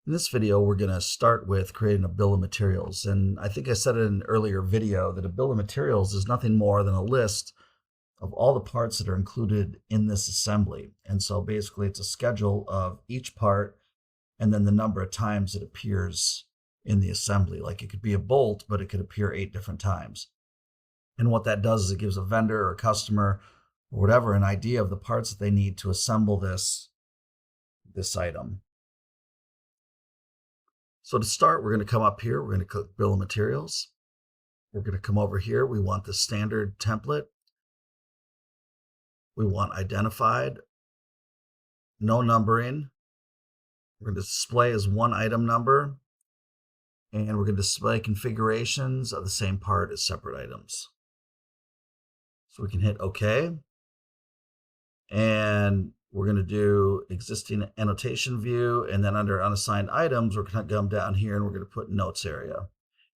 In this video, we're going to start with creating a bill of materials. And I think I said in an earlier video that a bill of materials is nothing more than a list of all the parts that are included in this assembly. And so basically it's a schedule of each part and then the number of times it appears in the assembly. Like it could be a bolt, but it could appear 8 different times. And what that does is it gives a vendor or a customer or whatever an idea of the parts that they need to assemble this item. So to start, we're going to come up here. We're going to click Bill of Materials. We're going to come over here. We want the standard template. We want identified, no numbering. We're going to display as one item number. And we're going to display configurations of the same part as separate items. So we can hit OK. And we're going to do existing annotation view, and then under unassigned items, we're going to come down here and we're going to put notes area.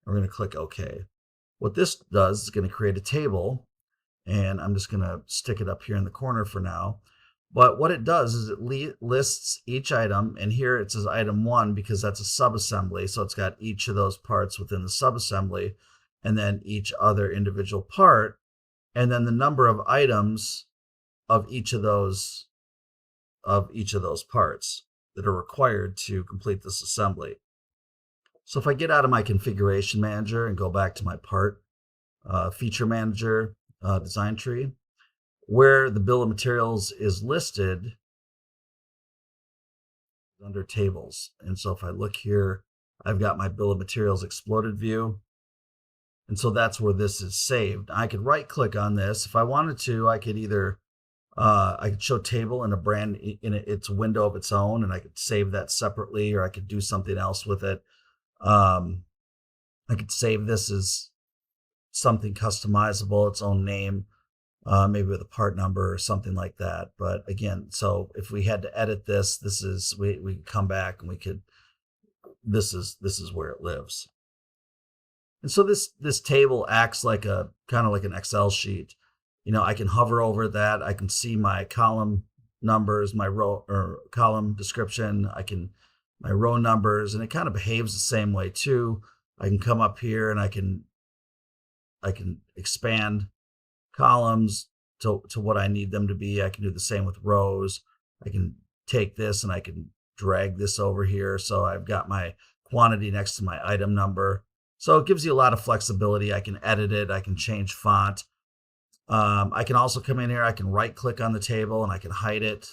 We're going to click OK. What this does is going to create a table, and I'm just going to stick it up here in the corner for now. But what it does is it lists each item, and here it says item 1 because that's a subassembly, so it's got each of those parts within the subassembly, and then each other individual part, and then the number of items of each of those parts that are required to complete this assembly. So if I get out of my configuration manager and go back to my part feature manager design tree, where the bill of materials is listed under tables. And so if I look here, I've got my bill of materials exploded view. And so that's where this is saved. I could right click on this. If I wanted to, I could either I could show table in its window of its own, and I could save that separately, or I could do something else with it. I could save this as something customizable, its own name, maybe with a part number or something like that. But again, so if we had to edit this, we could come back and we could. This is where it lives. And so this table acts like a kind of like an Excel sheet. You know, I can hover over that. I can see my column numbers, my row or column description. My row numbers, and it kind of behaves the same way too. I can come up here and I can expand columns to what I need them to be. I can do the same with rows. I can take this and I can drag this over here. So I've got my quantity next to my item number. So it gives you a lot of flexibility. I can edit it. I can change font. I can also come in here, I can right click on the table and I can hide it.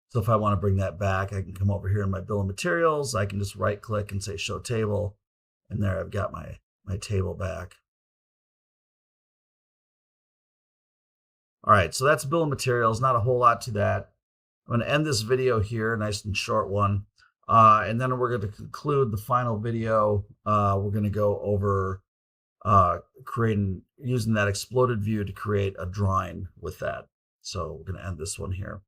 So if I want to bring that back, I can come over here in my bill of materials. I can just right click and say show table. And there I've got my table back. All right, so that's bill of materials, not a whole lot to that. I'm going to end this video here, nice and short one. And then we're going to conclude the final video. We're going to go over using that exploded view to create a drawing with that. So we're going to end this one here.